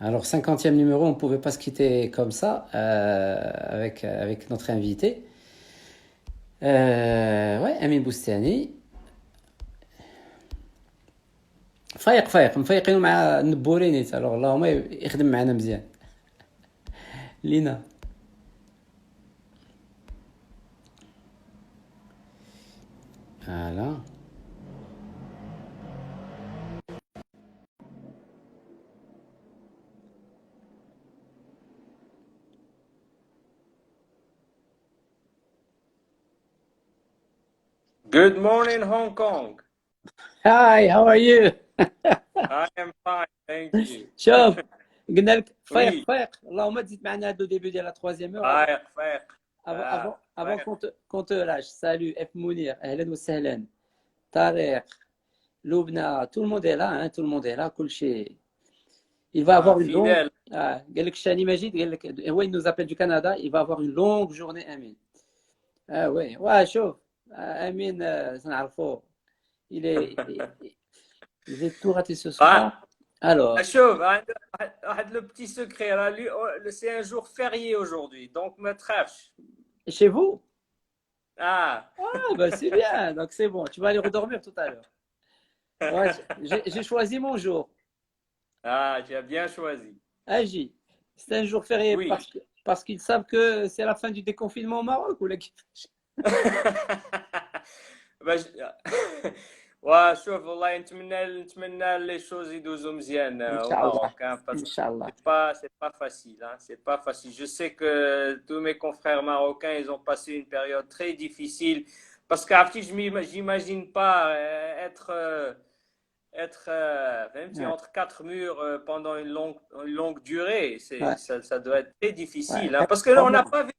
Alors, 50e numéro, on ne pouvait pas se quitter comme ça avec notre invité. Ouais, Amin Boustani. فايق مفيقين مع النبورينيت الوغ اللهم يخدم معنا مزيان لينا. فوالا. Good morning, Hong Kong. هاي هاو ار يو. I am fine, thank you. شوف قلنا لك Oui, فايق اللهم تزيد معنا هذا ديبي ديال لا troisième heure فايق. avant فايق. qu'on te lâche. Salut F Mounir, اهلا وسهلا. طارق, Loubna, tout le monde est là, hein, tout le monde est là, Kulchi. Il va avoir une longue. Fidèle. قال لك Shani Majid, ouais, il nous appelle du Canada, il va avoir une longue journée, Amin. Ah ouais, ouais, chaud. Amin, ça n'arrive. Il est, il est tout raté ce soir. Alors, شوف واحد le petit secret là, lui, c'est un jour férié aujourd'hui, donc ما تخافش. chez vous? Ah, Ah, bah c'est bien, donc c'est bon, tu vas aller redormir tout à l'heure. Ouais, j'ai choisi mon jour. tu as bien choisi. Agi. C'est un jour férié Oui. parce qu'ils savent que c'est la fin du déconfinement au Maroc ou la... bah, ouais, شوف والله نتمنى les choses يدوزوا مزيان au Inch'Allah. Maroc, hein, parce que Inch'Allah. c'est pas facile, hein, c'est pas facile. Je sais que tous mes confrères marocains, ils ont passé une période très difficile parce qu'après, j'imagine pas même si Ouais, entre quatre murs pendant une longue durée, ouais, ça doit être très ouais. difficile, hein, parce que Trois on n'a mois. pas vécu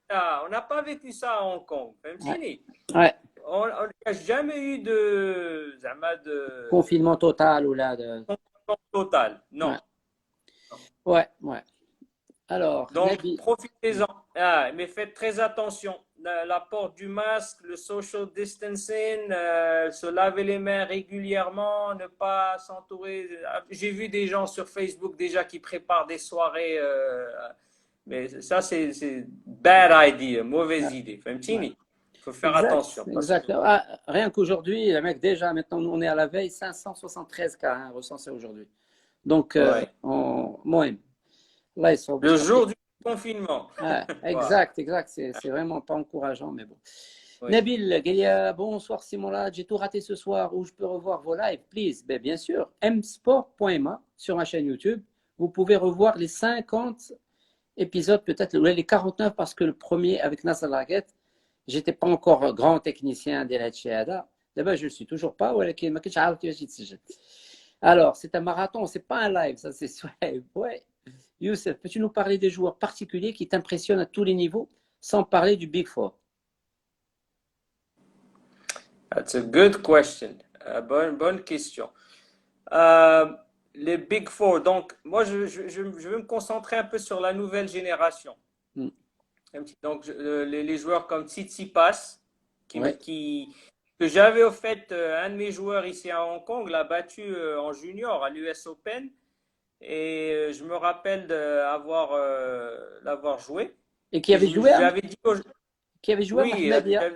ça, on n'a pas vécu ça à Hong Kong. Ouais, فهمتيني؟ ouais. On n'a jamais eu de Confinement total ou là de... confinement total. Ouais, Non. ouais, ouais. Alors, Donc, Nabi, profitez-en. Mais faites très attention. La porte du masque, le social distancing, se laver les mains régulièrement, ne pas s'entourer. J'ai vu des gens sur Facebook déjà qui préparent des soirées. Mais ça, c'est bad idea, ouais, mauvaise idée. ouais. Il faut faire Exact, attention. Parce que exact. Ah, rien qu'aujourd'hui, le mec, déjà, maintenant, on est à la veille, 573 cas hein, recensés aujourd'hui. Donc, ouais. moi, là, ils sont Le jour du confinement. Ouais, Voilà. exact, exact. C'est vraiment pas encourageant, mais bon. Oui. Nabil, Galia, bonsoir Simon, j'ai tout raté ce soir. Où je peux revoir vos lives, please? Ben, bien sûr, msport.ma sur ma chaîne YouTube. Vous pouvez revoir les 50 épisodes, peut-être les 49, parce que le premier avec Nasser Laguette, j'étais pas encore grand technicien de la Tchéada. D'abord, je ne le suis toujours pas. Alors, c'est un marathon, c'est pas un live, ça c'est ouais. Youssef, peux-tu nous parler des joueurs particuliers qui t'impressionnent à tous les niveaux, sans parler du Big Four? That's a good question. Bonne question. Euh, les Big Four. Donc, moi, je vais me concentrer un peu sur la nouvelle génération. Hmm. Donc, les joueurs comme Tsitsipas, Ouais. que j'avais au fait, un de mes joueurs ici à Hong Kong l'a battu en junior à l'US Open. Et je me rappelle l'avoir joué. Et qui Et avait joué, je lui avais dit, qui avait joué à oui, Mahmadia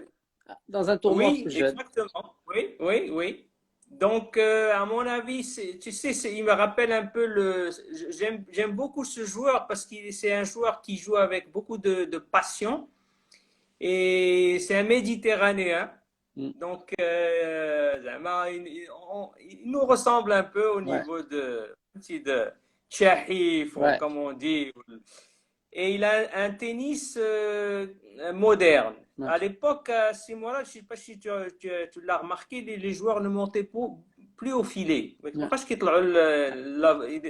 dans un tournoi oui, entre jeunes. exactement. Oui, oui, oui. Donc, à mon avis, tu sais, il me rappelle un peu j'aime beaucoup ce joueur parce que c'est un joueur qui joue avec beaucoup de passion et c'est un Méditerranéen. Hmm. Donc, il nous ressemble un peu au Ouais, niveau de Tchahif, ou ouais, comme on dit. Et il a un tennis moderne. ouais, À l'époque, à ce moment-là, je ne sais pas si tu l'as remarqué, les joueurs ne montaient plus au filet. ما ouais, تبقاش كيطلعوا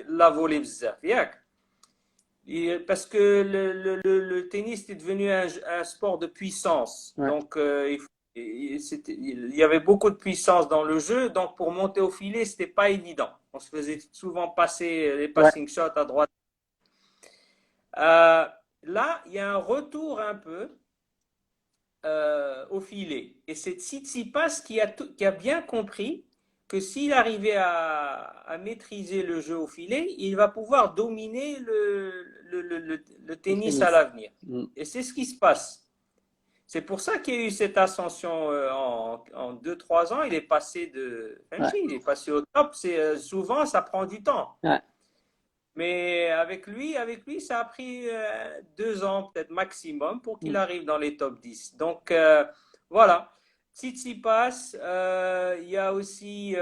la volée بزاف ياك. Parce que le tennis est devenu un sport de puissance. ouais, Donc, il y avait beaucoup de puissance dans le jeu. Donc, pour monter au filet, ce n'était pas évident. On se faisait souvent passer les ouais. passing shots à droite. Euh, Là, il y a un retour un peu au filet. Et c'est Tsitsipas qui a bien compris que s'il arrivait à maîtriser le jeu au filet, il va pouvoir dominer le Le tennis à tennis. l'avenir. Et c'est ce qui se passe. C'est pour ça qu'il y a eu cette ascension en 2-3 ans. Il est passé Ouais, il est passé au top. Souvent, ça prend du temps. ouais. Mais avec lui, ça a pris 2 ans, peut-être maximum, pour qu'il arrive dans les top 10. Donc, voilà. Tsitsipas, il y a aussi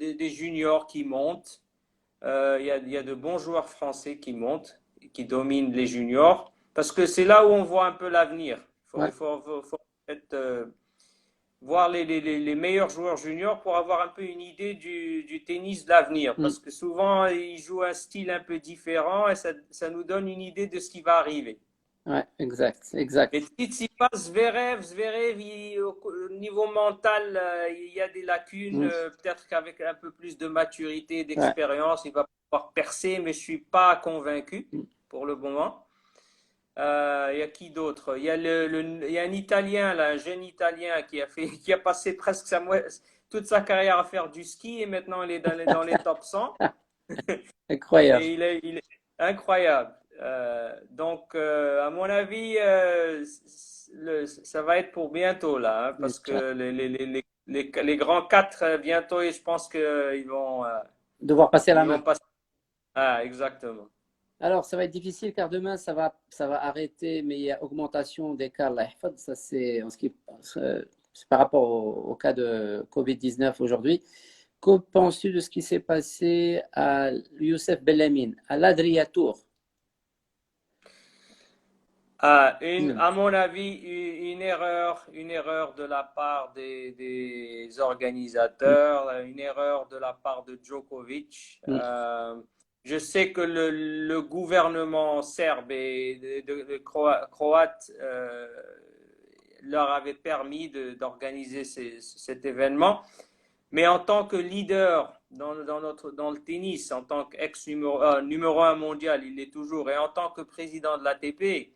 des juniors qui montent. Il y a de bons joueurs français qui montent, qui dominent les juniors, parce que c'est là où on voit un peu l'avenir. Ouais. Il faut peut-être voir les meilleurs joueurs juniors pour avoir un peu une idée du tennis de l'avenir. Mm. Parce que souvent, ils jouent un style un peu différent et ça nous donne une idée de ce qui va arriver. Ouais, exact, exact. Mais Tsitsipas, Zverev, au niveau mental, il y a des lacunes. Mm. Peut-être qu'avec un peu plus de maturité, Ouais. d'expérience, il va pouvoir percer, mais je ne suis pas convaincu Mm. pour le moment. Il y a qui d'autre? Il y a un Italien, là, un jeune Italien qui a passé presque toute sa carrière à faire du ski et maintenant il est dans les top 100 Incroyable. et il est incroyable. Donc, à mon avis, ça va être pour bientôt là, hein, parce que les grands quatre bientôt, et je pense qu'ils vont, Devoir passer la ils main. vont passer. Ah, exactement. Alors, ça va être difficile car demain, ça va arrêter, mais il y a augmentation des cas. Allah yahfad. Ça, c'est c'est par rapport au cas de Covid-19 aujourd'hui. Que penses-tu de ce qui s'est passé à Youssef Bellamin, à l'Adria Tour? Mm. À mon avis, une erreur de la part des Mm. organisateurs, une erreur de la part de Djokovic. Mm. Je sais que le gouvernement serbe et de croate leur avait permis d'organiser cet événement. Mais en tant que leader dans le tennis, en tant qu'ex-numéro 1 mondial, il l'est toujours, et en tant que président de l'ATP,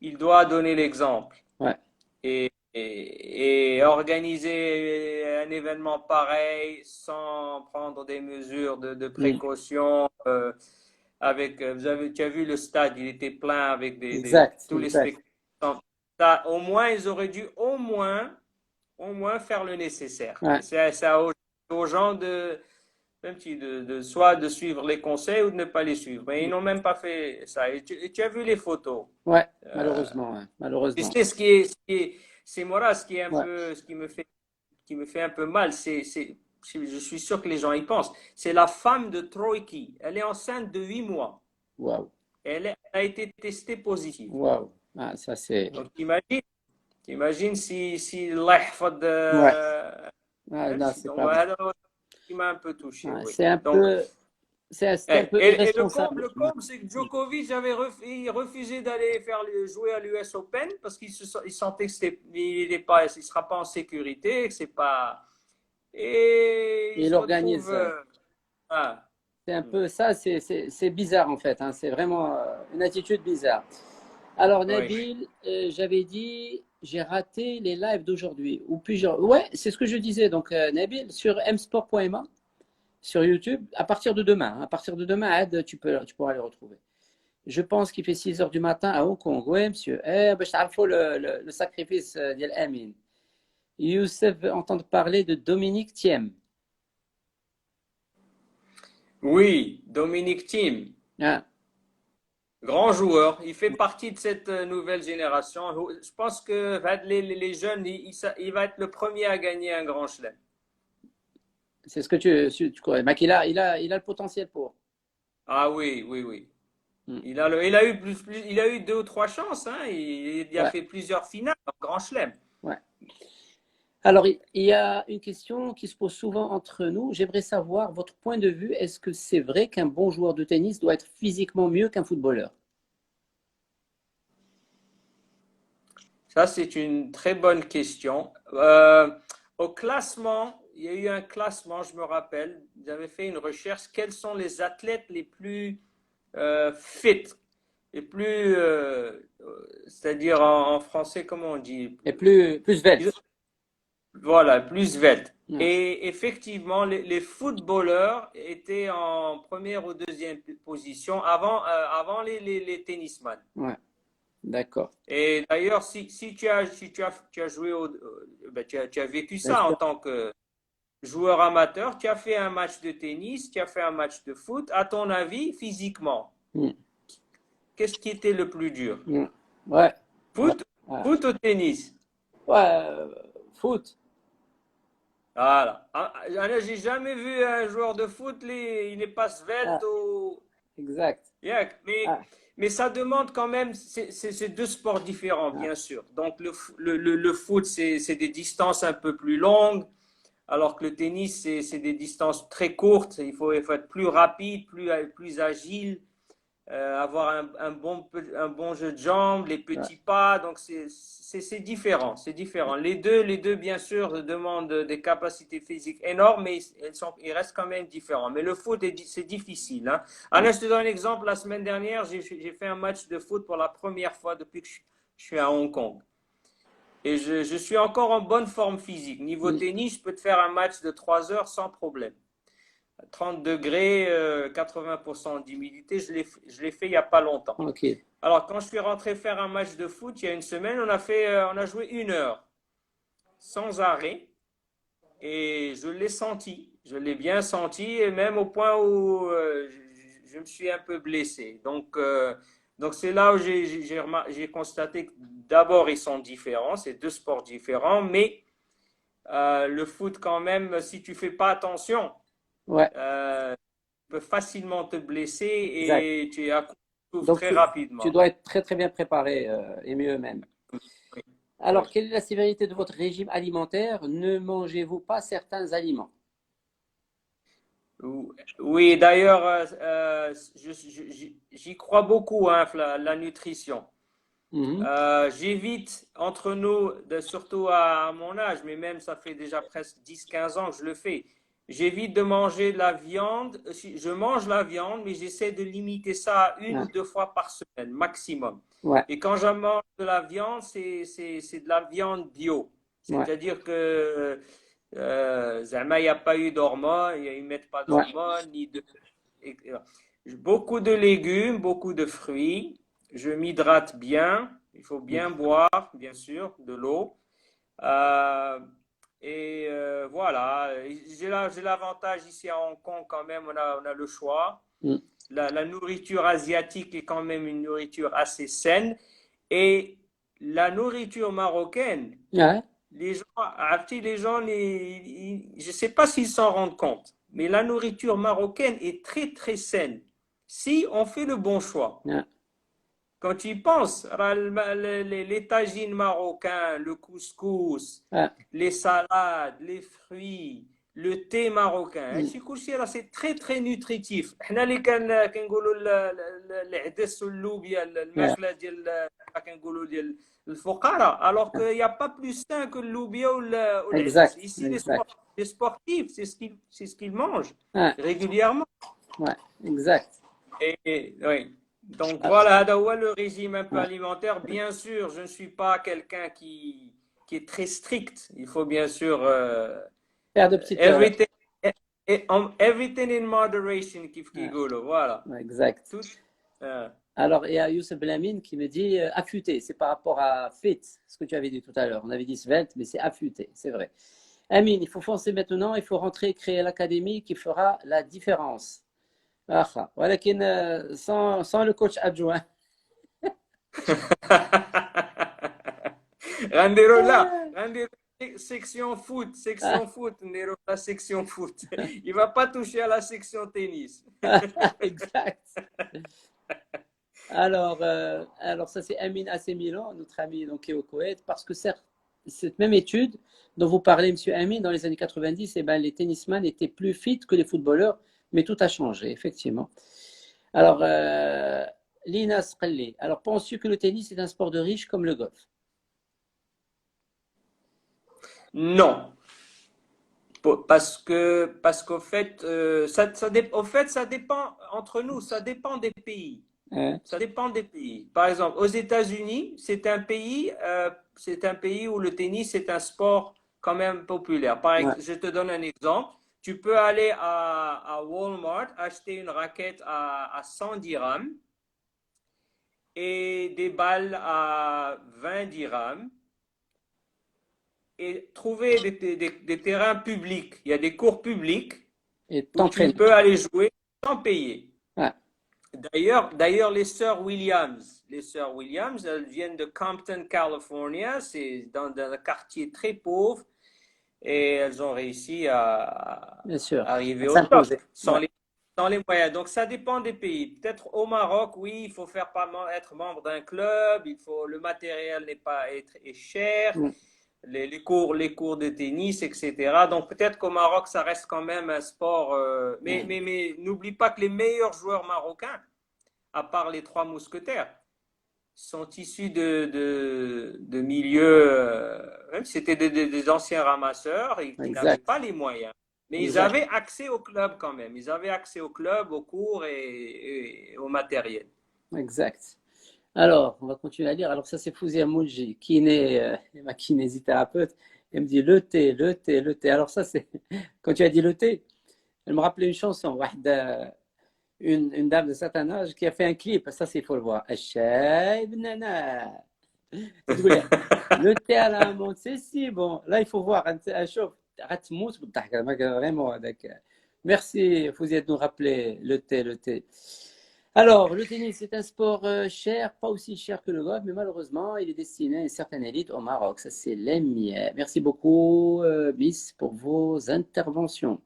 il doit donner l'exemple. Ouais. Et organiser un événement pareil sans prendre des mesures de précaution. Tu as vu le stade, il était plein avec Exact, tous les exact. spectateurs. Au moins, ils auraient dû au moins faire le nécessaire. Ouais, C'est aux gens soit de suivre les conseils ou de ne pas les suivre. Mais ils n'ont même pas fait ça. Et tu as vu les photos. ouais, Euh, malheureusement, ouais, et malheureusement. c'est c'est moi Ouais. ce qui me fait un peu mal. Je suis sûr que les gens y pensent. C'est la femme de Troïki. Elle est enceinte de 8 mois. Waouh, Elle a été testée positive. waouh. Ah, ça c'est. Donc, t'imagines si Allah yahfad, Ouais. Ah, non, c'est donc pas bon. voilà ce qui m'a un peu touché, Ouais, oui. c'est un Donc, peu, c'est un et, peu et le irresponsable. comble, c'est que Djokovic avait refusé d'aller jouer à l'US Open parce il sentait que il sera pas en sécurité, que c'est pas. Et Et il il se retrouve. organise. Ah. C'est un peu ça, c'est bizarre en fait, hein. C'est vraiment une attitude bizarre. Alors Oui. Nabil, j'avais dit, j'ai raté les lives d'aujourd'hui. Ou puis ouais, c'est ce que je disais. Donc Nabil, sur msport.ma, sur YouTube, à partir de demain. À partir de demain, Ad, tu pourras les retrouver. Je pense qu'il fait 6 heures du matin à Hong Kong. Oui, monsieur. Je t'arrive le sacrifice d'El Amin. Youssef veut entendre parler de Dominique Thiem. Oui, Dominic Thiem. Ah, Grand joueur, il fait partie de cette nouvelle génération. Je pense que les jeunes, il va être le premier à gagner un grand chelem. c'est ce que tu crois. Mais il a le potentiel pour. Ah oui, oui, oui. Hmm. Il a eu 2 ou 3 chances, hein. Il a Ouais, fait plusieurs finales en grand chelem. ouais. Alors, il y a une question qui se pose souvent entre nous. J'aimerais savoir votre point de vue. Est-ce que c'est vrai qu'un bon joueur de tennis doit être physiquement mieux qu'un footballeur? Ça, c'est une très bonne question. Au classement, il y a eu un classement, je me rappelle. Ils avaient fait une recherche. Quels sont les athlètes les plus fit, les plus, c'est-à-dire en français, comment on dit? Et plus Ils- svelte. Voilà, plus svelte. Ouais. Et effectivement, les footballeurs étaient en première ou deuxième position avant les tennisman. Ouais. D'accord. Et d'ailleurs, si tu as joué ben, tu as vécu Bien ça en sûr. tant que joueur amateur, tu as fait un match de tennis, tu as fait un match de foot. À ton avis, physiquement, Mm. qu'est-ce qui était le plus dur? Mm. Ouais. Ouais. Foot, Ouais. foot ou tennis? Ouais, foot. Voilà. J'ai jamais vu un joueur de foot, il n'est pas svelte Ah, ou... exact. Yeah, Ah, mais ça demande quand même, c'est deux sports différents, ah, bien sûr. Donc le foot, c'est des distances un peu plus longues, alors que le tennis, c'est des distances très courtes. Il faut être plus rapide, plus agile. Avoir un bon jeu de jambes, les ouais. petits pas. Donc, c'est différent. C'est différent. Les deux, bien sûr, demandent des capacités physiques énormes, mais ils restent quand même différents. Mais le foot, c'est difficile. Hein. Mm. Alain, je te donne un exemple. La semaine dernière, j'ai fait un match de foot pour la première fois depuis que je suis à Hong Kong. Et je suis encore en bonne forme physique. Niveau Mm. tennis, je peux te faire un match de 3 heures sans problème. 30 degrés, 80% d'humidité, je l'ai fait il n'y a pas longtemps. Ok. Alors, quand je suis rentré faire un match de foot il y a une semaine, on a joué 1 heure sans arrêt et je l'ai senti. Je l'ai bien senti et même au point où je me suis un peu blessé. Donc c'est là où j'ai constaté que d'abord, ils sont différents, c'est deux sports différents, mais le foot quand même, si tu fais pas attention, Ouais, euh, peut facilement te blesser exact. et tu souffres Donc, très tu rapidement. dois être très, très bien préparé et mieux même. Oui, Alors, oui. quelle est la sévérité de votre régime alimentaire? Ne mangez-vous pas certains aliments? Oui, d'ailleurs, j'y crois beaucoup, hein, la nutrition. Mhm. J'évite entre nous, surtout à mon âge, mais même ça fait déjà presque 10-15 ans que je le fais. J'évite de manger de la viande. Je mange la viande, mais j'essaie de limiter ça à une Ouais, ou deux fois par semaine, maximum. ouais, Et quand je mange de la viande, c'est de la viande bio. ouais, C'est-à-dire que zama, il n'y a pas eu d'hormones, ils ne mettent pas ouais, d'hormones, beaucoup de légumes, beaucoup de fruits. Je m'hydrate bien. Il faut bien boire, bien sûr, de l'eau. Euh, voilà. J'ai l'avantage ici à Hong Kong quand même, on a le choix. mm, La nourriture asiatique est quand même une nourriture assez saine. Et la nourriture marocaine, ouais, les gens, je ne sais pas s'ils s'en rendent compte, mais la nourriture marocaine est très, très saine. Si on fait le bon choix. ouais, Quand tu y penses, les tagines marocains, le couscous, ouais, les salades, les fruits, le thé marocain, mm, c'est très très nutritif. حنا اللي كنقولوا العدس واللوبيا ouais, الماكله ديال كنقولوا ديال الفقراء alors qu'il n'y a pas plus sain que le loubia ou العدس. exact, Ici exact. les sportifs, c'est ce qu'ils mangent Ouais, régulièrement. ouais, exact. Oui. Donc Ah, voilà, هذا هو le régime un peu ouais. alimentaire. Bien sûr, je ne suis pas quelqu'un qui est très strict. Il faut bien sûr Faire de petites. everything, everything in moderation, كيف Ouais, كيقولوا. Voilà. ouais, exact. Tout, euh, Alors, il y a Youssef Belamine qui me dit affûté, c'est par rapport à fit, ce que tu avais dit tout à l'heure. On avait dit svelte, mais c'est affûté, c'est vrai. Amine, il faut foncer maintenant, il faut rentrer, créer l'académie qui fera la différence. Ah, ah. ولكن, sans le coach adjoint. غنديروا لا غنديروا section foot, نديروا la section foot. Il va pas toucher à la section tennis. Exact. Alors ça c'est Amin Assemilan, notre ami donc, qui est au Koweït, parce que certes, cette même étude dont vous parlez, Monsieur Amin, dans les années 90, eh ben, les tennisman étaient plus fit que les footballeurs, mais tout a changé, effectivement. Alors, Lina Sqalli, alors penses-tu que le tennis est un sport de riche comme le golf? Non. Parce qu'au fait, au fait, ça dépend entre nous, ça dépend des pays. Hein? Ça dépend des pays. Par exemple, aux États-Unis, c'est un pays où le tennis est un sport quand même populaires. Ouais. Je te donne un exemple. Tu peux aller à Walmart, acheter une raquette à 100 dirhams et des balles à 20 dirhams et trouver des terrains publics. Il y a des cours publics Et où tu t'entraîner. peux aller jouer sans payer. Ouais. D'ailleurs, les sœurs Williams, elles viennent de Compton, California. C'est dans un quartier très pauvre et elles ont réussi à Bien sûr. arriver À au top s'imposer. sans Ouais. les moyens. Donc, ça dépend des pays. Peut-être au Maroc, oui, il faut être membre d'un club. Le matériel est cher. Mm. Les cours de tennis, etc. Donc peut-être qu'au Maroc, ça reste quand même un sport. Ouais. Mais n'oublie pas que les meilleurs joueurs marocains, à part les trois mousquetaires, sont issus de milieux, même si c'était des anciens ramasseurs et qui n'avaient Exact. pas les moyens. Mais ils Exact. avaient accès au club quand même. Ils avaient accès au club, aux cours et au matériel. Exact. Alors, on va continuer à lire. Alors, ça, c'est Fouzia Moulji, ma kinésithérapeute. Elle me dit le thé, le thé, le thé. Alors, ça, c'est quand tu as dit le thé, elle me rappelait une chanson, une dame de certain âge qui a fait un clip. Ça, il faut le voir. الشاي بنانا. تقول le thé à la menthe, c'est si bon. Là, il faut voir. شوف غتموت بالضحك vraiment هذاك. Merci, Fouzia, de nous rappeler le thé, le thé. Alors, le tennis c'est un sport cher, pas aussi cher que le golf, mais malheureusement, il est destiné à une certaine élite au Maroc. Ça, c'est l'émier. Merci beaucoup, Miss, pour vos interventions.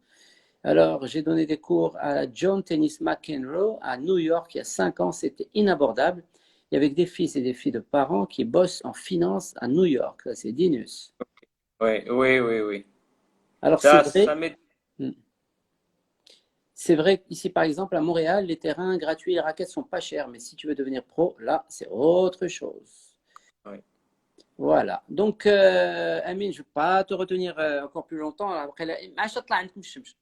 Alors, j'ai donné des cours à John Tennis McEnroe à New York il y a 5 ans. C'était inabordable. Il y avait des fils et des filles de parents qui bossent en finance à New York. Ça, c'est Dinus. Oui, oui, oui, oui. Alors, c'est Ça vrai. m'est C'est vrai qu'ici, par exemple, à Montréal, les terrains gratuits, les raquettes sont pas chers. Mais si tu veux devenir pro, là, c'est autre chose. oui. Voilà. Donc, Amine, je ne vais pas te retenir encore plus longtemps. Après, ما عادش تطلع عندكم الشمس.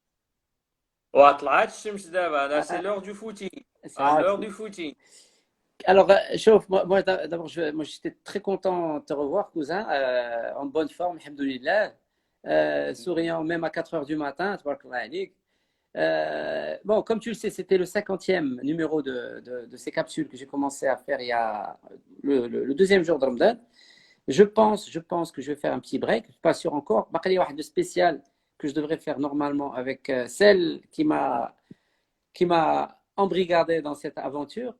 وطلعت الشمس دابا. Là, c'est Ah, l'heure du footing. À ah, l'heure du footing. alors, chauffe, moi d'abord, moi, j'étais très content de te revoir, cousin, en bonne forme, alhamdoulilah, souriant même à 4 heures du matin, tabarakallah alik. Bon, comme tu le sais, c'était le 50e numéro de ces capsules que j'ai commencé à faire il y a le deuxième jour de Ramadan. Je pense que je vais faire un petit break. Je ne suis pas sûr encore. Il y a de spécial que je devrais faire normalement avec celle qui m'a embrigadé dans cette aventure.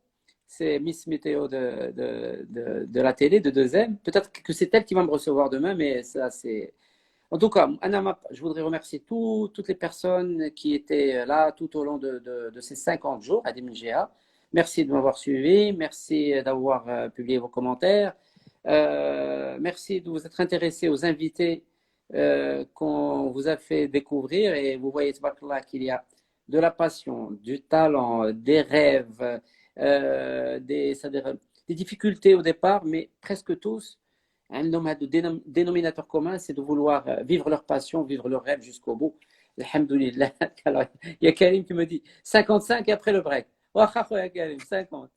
C'est Miss Météo de la télé, de 2M. Peut-être que c'est elle qui va me recevoir demain, mais ça, c'est. En tout cas, Anna, je voudrais remercier toutes les personnes qui étaient là tout au long de ces 50 jours à DMGA. Merci de m'avoir suivi. Merci d'avoir publié vos commentaires. Merci de vous être intéressé aux invités qu'on vous a fait découvrir. Et vous voyez, tabarakallah, qu'il y a de la passion, du talent, des rêves, c'est-à-dire des difficultés au départ, mais presque tous, un dénominateur commun, c'est de vouloir vivre leur passion, vivre leur rêve jusqu'au bout. Alhamdoulilah. Alors, il y a Karim qui me dit 55 et après le break. Oh, Karim, 50.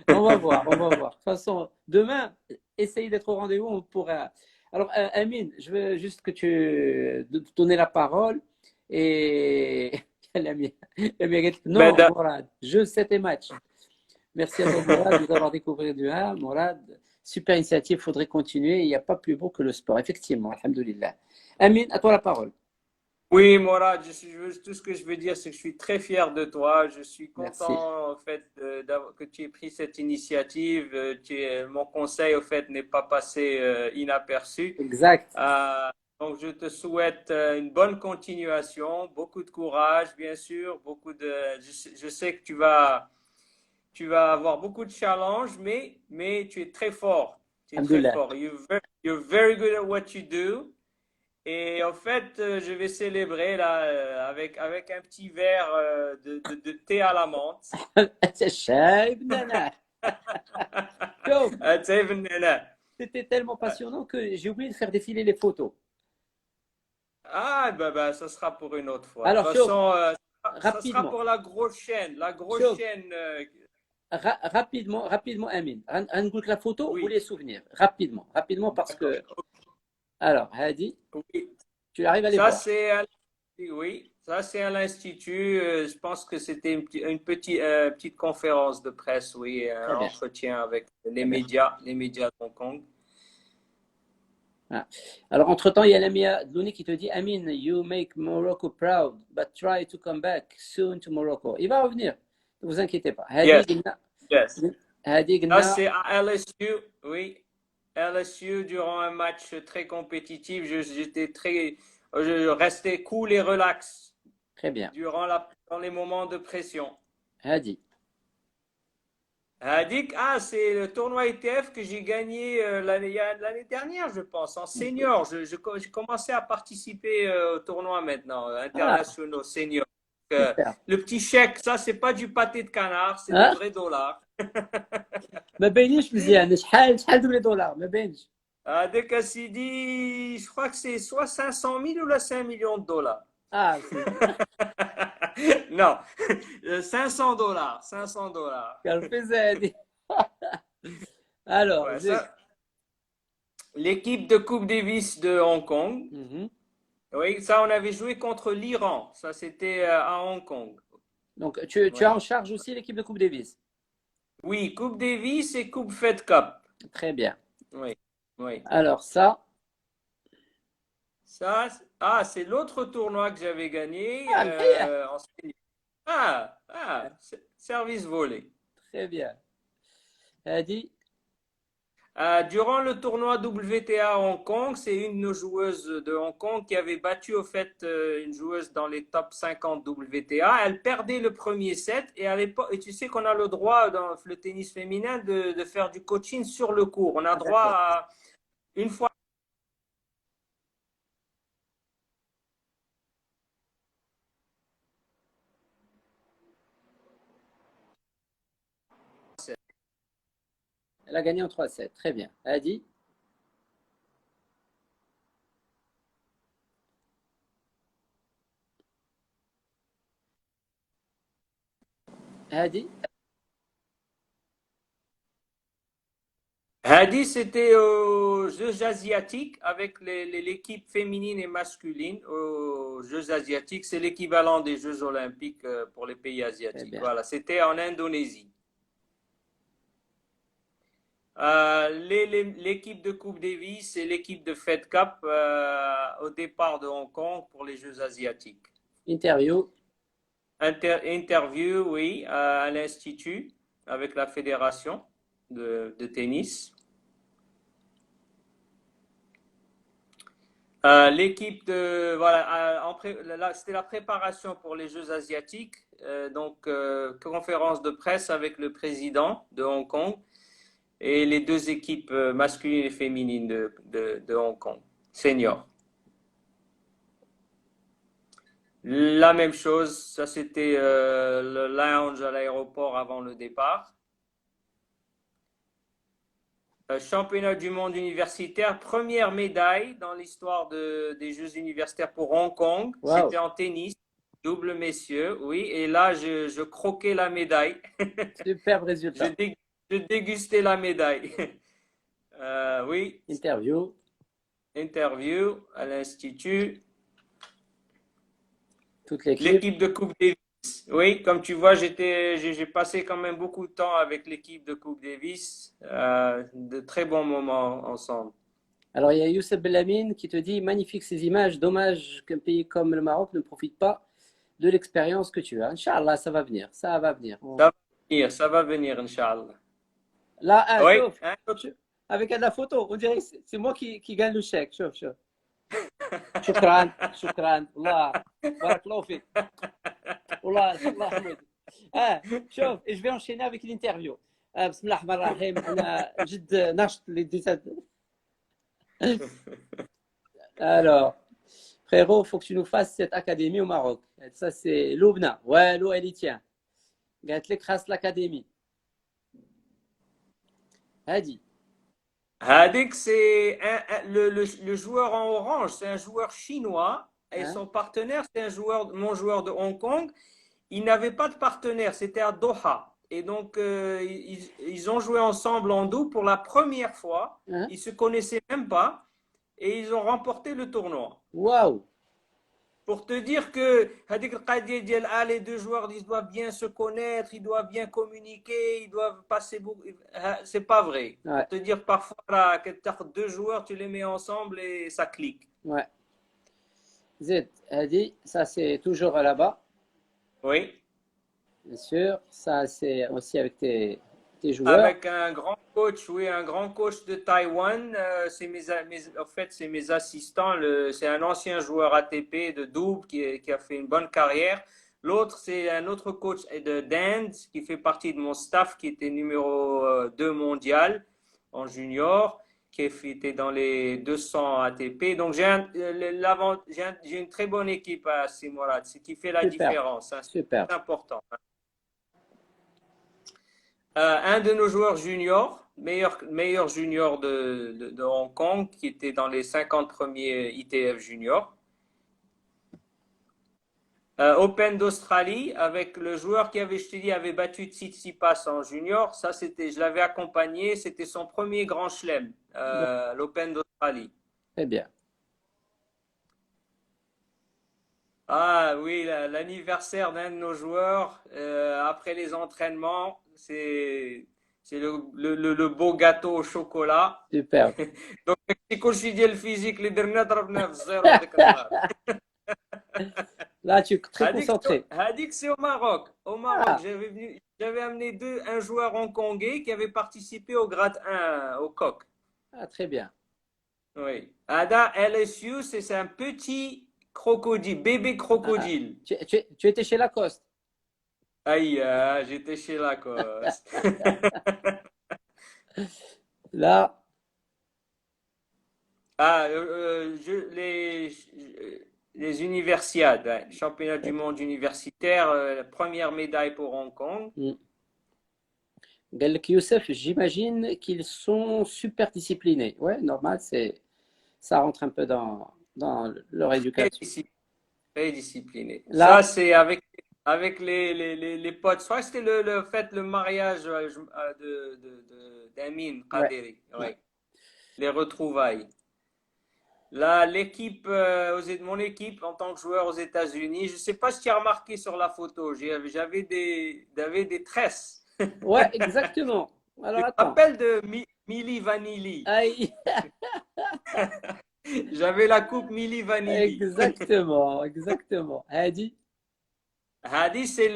On va voir, on va voir. De toute façon, demain, essayez d'être au rendez-vous, on pourra. Alors, Amine, je veux juste que tu donnes la parole et non, Ben, Mourad, jeu 7 et match. Merci à toi, Mourad, de nous avoir découvert du 1. Mourad, super initiative, il faudrait continuer. Il n'y a pas plus beau que le sport, effectivement, alhamdoulilah. Amine, à toi la parole. oui, Morad, tout ce que je veux dire, c'est que je suis très fier de toi. Je suis Merci. content, en fait, que tu aies pris cette initiative. Mon conseil, au fait, n'est pas passé inaperçu. Exact. Euh, donc, je te souhaite une bonne continuation, beaucoup de courage, bien sûr, je sais que tu vas avoir beaucoup de challenges, mais tu es très fort. Tu es très Alhamdoulilah. fort. You're very good at what you do. Et en fait, je vais célébrer là avec un petit verre de thé à la menthe. شايب نانا. شوف, thé vanilla. c'était tellement passionnant que j'ai oublié de faire défiler les photos. Ah, ça sera pour une autre fois. De Alors, toute chauffe, façon, ça sera rapidement. pour la grosse chaîne. La grosse Chauffe, chaîne. rapidement, Amine. Rangout la photo ou Oui, les souvenirs? Rapidement, rapidement parce que. d'accord. Alors, Hadi. Oui. Tu arrives à les Ça, voir. c'est oui, ça c'est à l'Institut. Je pense que c'était une petite conférence de presse, oui, Très un bien, entretien avec très bien. les médias de Hong Kong. Ah. Alors, entre-temps, il y a Lamia Dlouni qui te dit, Amin, you make Morocco proud, but try to come back soon to Morocco. Il va revenir, ne vous inquiétez pas. Yes, Hadi Gna- yes. Hadi Ça, Gna- c'est à LSU, oui. LSU, durant un match très compétitif, j'étais je restais cool et relax Très bien. dans les moments de pression. Hadi. Dick, c'est le tournoi ETF que j'ai gagné l'année dernière, je pense, en senior. J'ai commencé à participer aux tournois maintenant, Ah, internationaux, seniors. super. Le petit chèque, ça, c'est pas du pâté de canard, c'est des Ah, vrais dollars. ما بينيش مزيان شحال دوك لي دولار ما بينش. Dès que c'est dit, je crois que c'est soit 500 000 ou là 5 millions de dollars. Ah, c'est Non, 500 dollars, 500 dollars. قال في زادي. Alors, Ouais, zig. l'équipe de Coupe Davis de Hong Kong. Mhm. Oui, ça, on avait joué contre l'Iran. Ça, c'était à Hong Kong. Donc, tu as Ouais. en charge aussi l'équipe de Coupe Davis. Oui, Coupe Davis et Coupe Fed Cup. Très bien. Oui, oui. Alors, ça. Ça, c'est l'autre tournoi que j'avais gagné Ah, bien. en senior. Service volé. Très bien. Hadi. Durant le tournoi WTA Hong Kong, c'est une de nos joueuses de Hong Kong qui avait battu au fait une joueuse dans les top 50 WTA. Elle perdait le premier set et à l'époque, et tu sais qu'on a le droit dans le tennis féminin de faire du coaching sur le court. On a droit D'accord. à une fois. Elle a gagné en 3-7. Très bien. Hadi. Hadi. Hadi, c'était aux Jeux asiatiques avec l'équipe féminine et masculine aux Jeux asiatiques. C'est l'équivalent des Jeux olympiques pour les pays Très asiatiques. bien. Voilà, c'était en Indonésie. L'équipe de Coupe Davis et l'équipe de Fed Cup au départ de Hong Kong pour les Jeux asiatiques. Interview. Interview, oui, à l'Institut avec la fédération de tennis. L'équipe de voilà, c'était la préparation pour les Jeux asiatiques, donc conférence de presse avec le président de Hong Kong et les deux équipes masculines et féminines de Hong Kong, seniors. La même chose, ça c'était le lounge à l'aéroport avant le départ. Championnat du monde universitaire, première médaille dans l'histoire des Jeux universitaires pour Hong Kong. Wow. C'était en tennis, double messieurs, oui. Et là, je croquais la médaille. Superbe résultat. Je dégustais la médaille. Oui. Interview. Interview à l'Institut. Toute l'équipe. L'équipe de Coupe Davis. Oui, comme tu vois, j'ai passé quand même beaucoup de temps avec l'équipe de Coupe Davis. De très bons moments ensemble. Alors, il y a Youssef Belamine qui te dit magnifique ces images, dommage qu'un pays comme le Maroc ne profite pas de l'expérience que tu as. Inch'Allah, ça va venir, ça va venir. Ça va venir, Inch'Allah. Là, Oui. شوف, avec la photo, on dirait que c'est moi qui gagne le chèque. شوف. شكرا والله بارك الله فيك والله الله يحمد. شوف, et je vais enchaîner avec l'interview. بسم الله الرحمن الرحيم. انا جد ناشط اللي ديت. Alors, frérot, il faut que tu nous fasses cette académie au Maroc. Ça, c'est Loubna. Ouais, l'eau, elle y tient. قالت لك خاص l'académie. Hadi. Hadik, c'est le joueur en orange, c'est un joueur chinois et son partenaire, c'est mon joueur de Hong Kong. Il n'avait pas de partenaire, c'était à Doha. Et donc, ils ont joué ensemble en double pour la première fois. Ils ne se connaissaient même pas. et ils ont remporté le tournoi. Waouh! Pour te dire que les deux joueurs ils doivent bien se connaître, ils doivent bien communiquer, ils doivent passer beaucoup. C'est pas vrai. Ouais, Pour te dire parfois là, que t'as deux joueurs, tu les mets ensemble et ça clique. ouais. Zed, elle dit, ça c'est toujours là-bas, Oui. bien sûr. Ça c'est aussi avec tes joueurs. Avec un grand coach, oui, un grand coach de Taïwan. C'est en fait, c'est mes assistants. C'est un ancien joueur ATP de double qui a fait une bonne carrière. L'autre, c'est un autre coach de dance qui fait partie de mon staff, qui était numéro 2 mondial en junior, qui était dans les 200 ATP. Donc, j'ai une très bonne équipe à Simorat, ce qui fait la Super, différence, hein. super. C'est important. Un de nos joueurs juniors, meilleur junior de Hong Kong, qui était dans les 50 premiers ITF juniors. Open d'Australie, avec le joueur qui avait, je te dis, avait battu Tsitsipas en junior. Ça, je l'avais accompagné, c'était son premier grand chelem, l'Open d'Australie. Très bien. Ah oui, l'anniversaire d'un de nos joueurs, après les entraînements, c'est le beau gâteau au chocolat. Super. Donc, c'est كل شيء ديال الفيزيك اللي درنا ضربناه في الزيرو هذاك النهار. Là, tu es très concentré. هذيك c'est au Maroc. Au Maroc, Ah, j'avais amené un joueur hongkongais qui avait participé au grade 1 au coq. ah, très bien. Oui. Ada LSU, c'est un petit crocodile, bébé Ah, crocodile. tu étais chez Lacoste. Aïe, j'étais chez Lacoste. Là, Ah, les universiades, ouais. Championnat du monde universitaire, la première médaille pour Hong Kong. Galek Youssef, j'imagine qu'ils sont super disciplinés. Ouais, normal, ça rentre un peu dans leur Très éducation. discipliné. Très discipliné. Ça, Là, c'est avec les potes. Je crois que c'était le mariage d'Amin ouais, Kaderi. ouais. Ouais. Les retrouvailles. Là, mon équipe en tant que joueur aux États-Unis, je ne sais pas si tu as remarqué sur la photo, j'avais des tresses. Ouais, exactement. Je Alors, me attends. rappelle de Milli Vanilli. Aïe, J'avais la coupe Milli Vanilli. exactement, exactement. Hadi, Hadi, c'est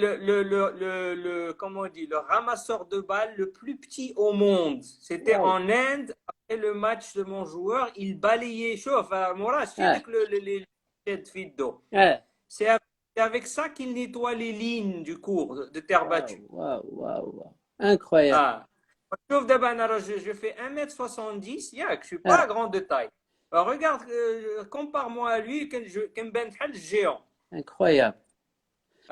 comment on dit, le ramasseur de balles le plus petit au monde. C'était waouh. en Inde, après le match de mon joueur, il balayait, chauffe, Mourad, c'est Ouais, avec les Fido. ouais. C'est avec ça qu'il nettoie les lignes du cours de terre Waouh, battue. waouh, waouh, waouh. Incroyable. Ah. Sauf d'abord, alors, je fais 1,70 m, je ne suis Ah, pas grand de taille. Alors, regarde, compare-moi à lui, qu'un ben géant. incroyable.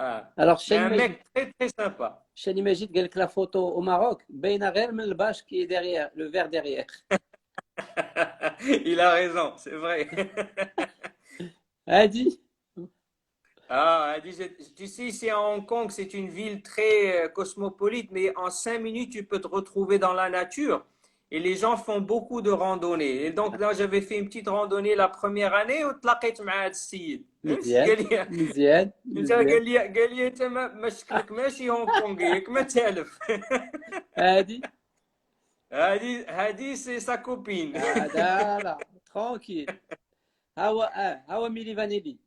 Ah. Alors, Mais un mec très, très sympa. Chani Majid, قال لك la photo au Maroc, باينة غير من الباش qui est derrière, le verre derrière. Il a raison, c'est vrai. Hadi, Ah, tu sais, ici à Hong Kong, c'est une ville très cosmopolite, mais en 5 minutes, tu peux te retrouver dans la nature. Et les gens font beaucoup de randonnées. Et donc, là, j'avais fait une petite randonnée la première année où تلاقيت مع هذا السيد. مزيان قال لي مزيان انت مزيان. قال لي انت ما شكلك ماشي هونغ كونغي ما تالف. هادي هذه سي سا كوبين. هذا لا tranquille. هوا ميلي فانيلي.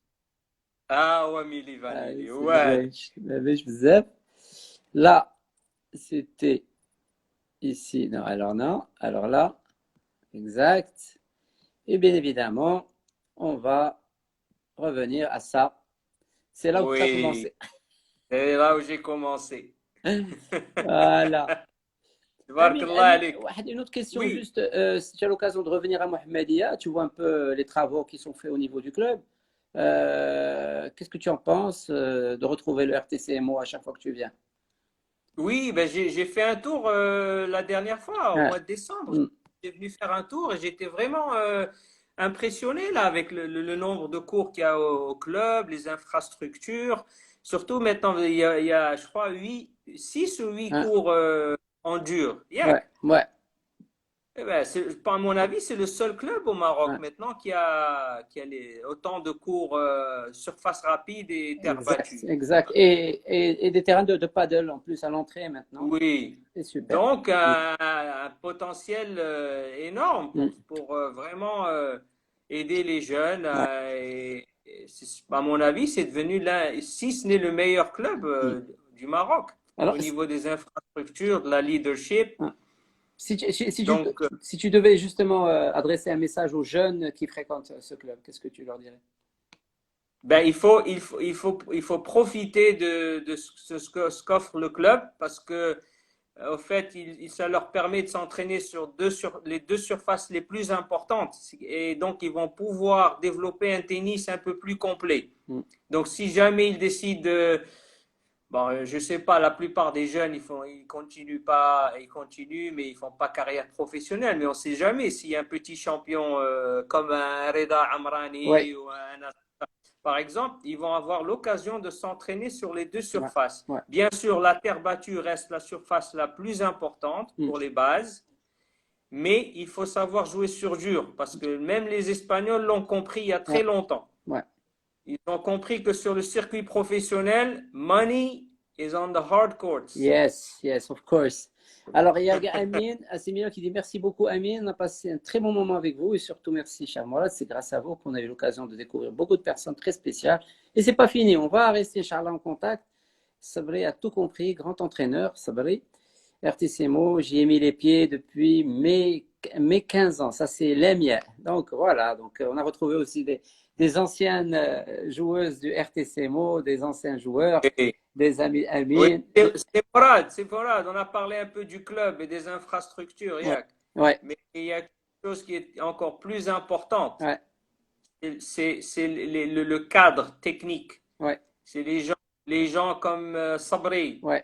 اه وميلي فانيلي سي واد. ما باش بزاف. Là, c'était ici. Non, alors non. Alors là, exact. Et bien évidemment, on va revenir à ça. C'est là où ça a Oui, commencé. c'est là où j'ai commencé. Voilà. تبارك الله عليك. Une autre question, Oui, juste si tu as l'occasion de revenir à Mohamedia, tu vois un peu les travaux qui sont faits au niveau du club. Qu'est-ce que tu en penses de retrouver le RTCMO à chaque fois que tu viens? oui, ben j'ai fait un tour la dernière fois, au Ouais. mois de décembre. Mm. J'étais venu faire un tour et j'étais vraiment impressionné là avec le nombre de cours qu'il y a au club, les infrastructures. Surtout maintenant, il y a, je crois, 6 ou 8 Hein? cours en dur. Yeah. Ouais, ouais. Eh ben, à mon avis, c'est le seul club au Maroc Ouais, maintenant qui a autant de cours surface rapide et terre exact, battue. exact. Et des terrains de paddle en plus à l'entrée maintenant. Oui. C'est super. Donc, Mm, un potentiel énorme mm, pour vraiment aider les jeunes. ouais. À mon avis, c'est devenu si ce n'est le meilleur club Mm. du Maroc Alors, au niveau des infrastructures, de la leadership. hein, Donc, si tu devais justement adresser un message aux jeunes qui fréquentent ce club, qu'est-ce que tu leur dirais? ben, il faut profiter de ce qu'offre le club parce que, au fait, ça leur permet de s'entraîner sur les deux surfaces les plus importantes. Et donc, ils vont pouvoir développer un tennis un peu plus complet. Mm, Donc, si jamais ils décident de. Bon, je sais pas, la plupart des jeunes, ils continuent pas, ils continuent, mais ils font pas carrière professionnelle. Mais on sait jamais s'il y a un petit champion comme un Reda ouais, Amrani ou par exemple, ils vont avoir l'occasion de s'entraîner sur les deux ouais, surfaces. ouais. Bien sûr, la terre battue reste la surface la plus importante Mm, pour les bases, mais il faut savoir jouer sur dur parce que même les Espagnols l'ont compris il y a ouais, très longtemps. ouais. Ils ont compris que sur le circuit professionnel, money is on the hard courts. Yes, yes, of course. Alors, il y a Amine, Assimilian qui dit merci beaucoup, Amine. On a passé un très bon moment avec vous et surtout merci, cher Mourad. C'est grâce à vous qu'on a eu l'occasion de découvrir beaucoup de personnes très spéciales. Et c'est pas fini. On va rester, Inch'Allah, en contact. Sabri a tout compris, grand entraîneur, Sabri. RTCMO, j'y ai mis les pieds depuis mes 15 ans. Ça, c'est les miens. Donc, voilà. Donc, on a retrouvé aussi des anciennes joueuses du RTCMO, des anciens joueurs, Et- des amis oui, Amine. c'est Morad. On a parlé un peu du club et des infrastructures, Ouais, Yak. ouais, Mais il y a quelque chose qui est encore plus importante. ouais, C'est le cadre technique. ouais, C'est les gens comme Sabri. ouais,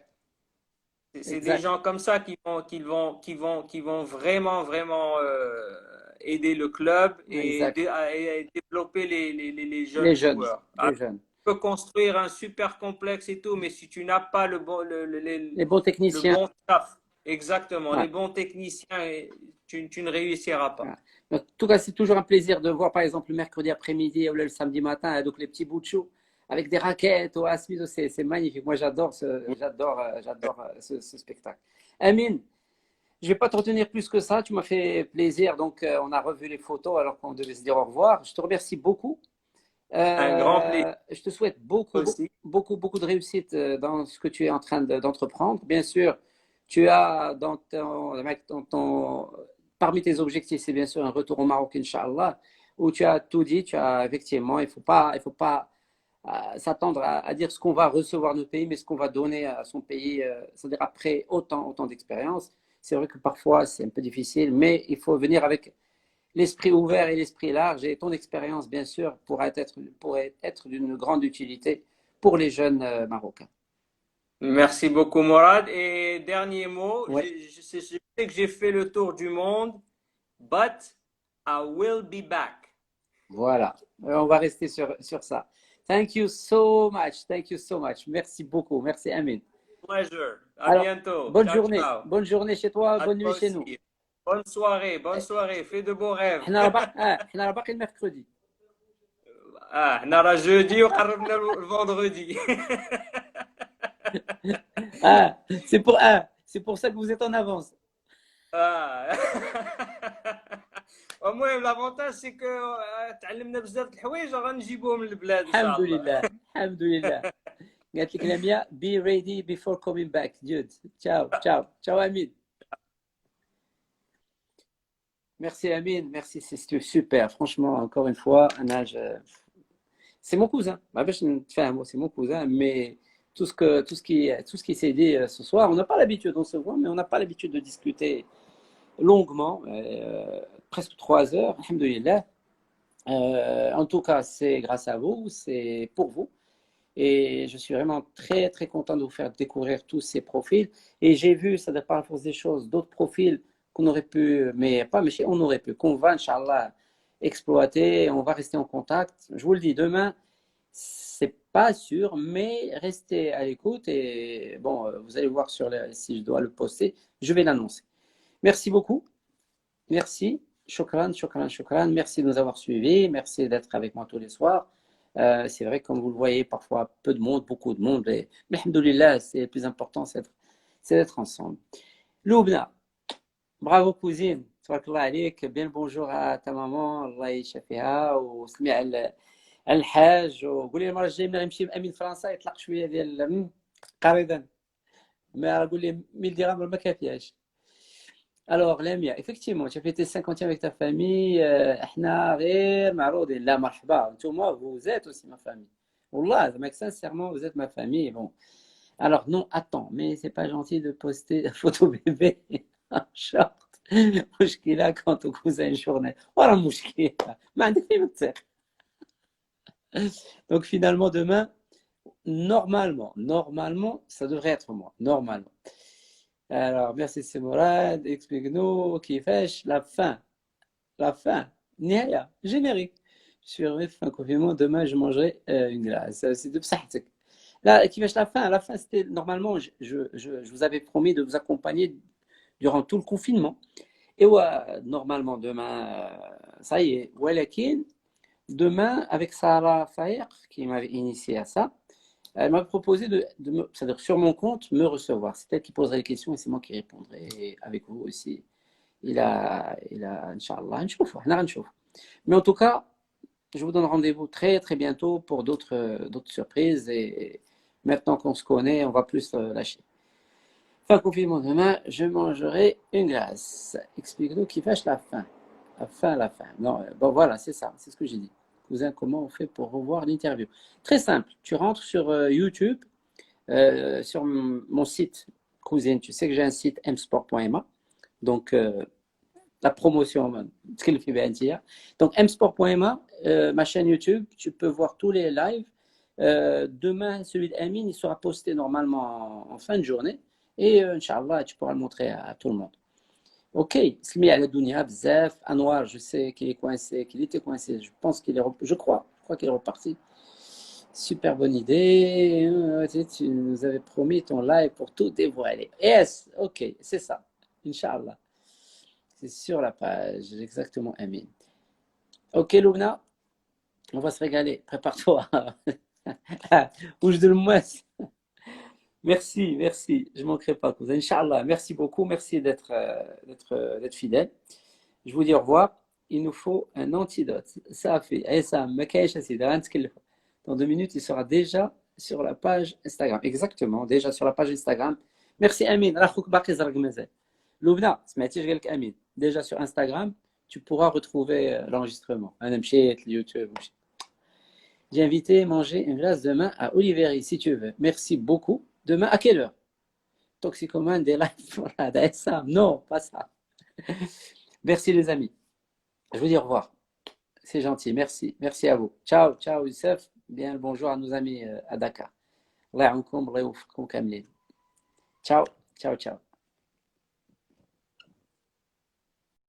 C'est des exact, gens comme ça qui vont vraiment, vraiment aider le club et, exact. et développer les Les jeunes jeunes, joueurs. les Alors, jeunes. tu peux construire un super complexe et tout, mais si tu n'as pas Les bons le techniciens. bon staff, exactement, Ouais, les bons techniciens, tu ne réussiras ouais. pas. En tout cas, c'est toujours un plaisir de voir, par exemple, le mercredi après-midi ou le samedi matin, donc les petits bouts de chou avec des raquettes ou à c'est magnifique. Moi, j'adore ce spectacle. Amine, je ne vais pas te retenir plus que ça. Tu m'as fait plaisir. Donc, on a revu les photos alors qu'on devait se dire au revoir. Je te remercie beaucoup. Un grand plaisir Je te souhaite beaucoup, aussi. beaucoup de réussite dans ce que tu es en train d'entreprendre. Bien sûr, tu as parmi tes objectifs, c'est bien sûr un retour au Maroc, Inch'Allah, où tu as tout dit. Tu as effectivement, il faut pas s'attendre à dire ce qu'on va recevoir de notre pays, mais ce qu'on va donner à son pays, c'est-à-dire après autant d'expérience. C'est vrai que parfois c'est un peu difficile, mais il faut venir avec l'esprit ouvert et l'esprit large et ton expérience, bien sûr, pourrait être d'une grande utilité pour les jeunes Marocains. Merci beaucoup, Morad. Et dernier mot, Ouais, je sais que j'ai fait le tour du monde, but I will be back. voilà. On va rester sur ça. Thank you so much. Thank you so much. Merci beaucoup. Merci, Amin. Pleasure. À Alors, bientôt. bonne Ciao, journée. ciao. Bonne journée chez toi, À bonne nuit toi chez nous. aussi. Bonne soirée, bonne soirée. Fais de beaux rêves. احنا باقي المرcredi. نرى jeudi وقربنا le vendredi. C'est pour ça que vous êtes en avance. Ah. المهم l'avantage c'est que تعلمنا بزاف د الحوايج غنجيبوهم للبلاد ان الحمد شاء الله. لله. الحمد لله. قالت لك لميا be ready before coming back. Dude. Ciao, ciao. Ciao, Amin. Merci, Amine. Merci, c'est super. Franchement, encore une fois, un âge. C'est mon cousin. C'est mon cousin, mais tout ce qui s'est dit ce soir, on n'a pas l'habitude, on se voit, mais on n'a pas l'habitude de discuter longuement, presque 3 heures. Alhamdoulilah. En tout cas, c'est grâce à vous, c'est pour vous. Et je suis vraiment très, très content de vous faire découvrir tous ces profils. Et j'ai vu, ça par la force des choses, d'autres profils qu'on aurait pu, mais pas, mais on aurait pu, qu'on va, Inch'Allah, exploiter. On va rester en contact. Je vous le dis, demain, c'est pas sûr, mais restez à l'écoute. Et bon, vous allez voir si je dois le poster, je vais l'annoncer. Merci beaucoup. merci. Shukran, shukran, shukran. Merci de nous avoir suivis. Merci d'être avec moi tous les soirs. C'est vrai, comme vous le voyez, parfois peu de monde, beaucoup de monde. Mais alhamdoulilah, c'est le plus important, c'est d'être ensemble. Loubna, bravo cousine. Tabarakallah عليك. Bien le bonjour à ta maman. Allah يشافيها وسمع الحاج وقولي المرة الجاية ملي غنمشي بأمين فرنسا يطلق شوية ديال قريضا. ما قول لي 1000 dirhams ما كافياش. Alors, Lamia, effectivement, tu as fêté 50e avec ta famille. احنا غير معروضين. لا مرحبا. انتوما, vous êtes aussi ma famille. Wallah, mec, sincèrement, vous êtes ma famille. Bon. Alors, non, attends, mais c'est pas gentil de poster la photo bébé en short. مشكلة quand ton cousin journée. Voilà, مشكلة. ما عندك فين تسير. Donc, finalement, demain, normalement, ça devrait être moi. Normalement. Alors, merci Mourad. Explique-nous qui fait la fin. La fin. Nihaya. Générique. Je suis arrivé fin confinement. Demain, je mangerai une glace. C'est de psahtek. Là, qui fait la fin. La fin, c'était normalement, je vous avais promis de vous accompagner durant tout le confinement. Et ouais, normalement, demain, ça y est. Walakin, demain, avec Sarah Fayer, qui m'avait initié à ça, elle m'a proposé c'est-à-dire sur mon compte, me recevoir. C'est elle qui poserait les questions et c'est moi qui répondrai. Et avec vous aussi. Inch'Allah, نشوف. Mais en tout cas, je vous donne rendez-vous très très bientôt pour d'autres surprises. Et maintenant qu'on se connaît, on va plus lâcher. Fin confinement demain, je mangerai une glace. Explique-nous qui fâche la faim. La faim. Non, bon voilà, c'est ça, c'est ce que j'ai dit. Cousin, comment on fait pour revoir l'interview? Très simple, tu rentres sur YouTube, sur mon site, cousine, tu sais que j'ai un site msport.ma, donc la promotion, ce qu'il fait bien dire. Donc msport.ma, ma chaîne YouTube, tu peux voir tous les lives. Demain, celui d'Amin, il sera posté normalement en fin de journée. Et Inch'Allah, tu pourras le montrer à tout le monde. Ok, Slimi à la Dunia, Bzef, Anwar, je sais qu'il est coincé, qu'il était coincé. Je pense qu'il est, je crois qu'il est reparti. Super bonne idée. Tu nous avais promis ton live pour tout dévoiler. Yes, ok, c'est ça. Inch'Allah. C'est sur la page, exactement, Amin. Ok, Loubna, on va se régaler. Prépare-toi. Bouge de l'mouesse. Merci. Je ne manquerai pas. Inch'Allah, merci beaucoup. Merci d'être fidèle. Je vous dis au revoir. Il nous faut un antidote. Ça fait. Et ça, dans 2 minutes, il sera déjà sur la page Instagram. Exactement, déjà sur la page Instagram. Merci, Amin. Loubna, Amin. Déjà sur Instagram, tu pourras retrouver l'enregistrement. YouTube. J'ai invité à manger une glace demain à Oliveri, si tu veux. Merci beaucoup. Demain, à quelle heure? Toxicomane des lives. Voilà, ça. Non, pas ça. Merci les amis. Je vous dis au revoir. C'est gentil. Merci. Merci à vous. Ciao, Youssef. Bien le bonjour à nos amis à Dakar. Allah يعاونكم الله يوفقكم كاملين. Ciao.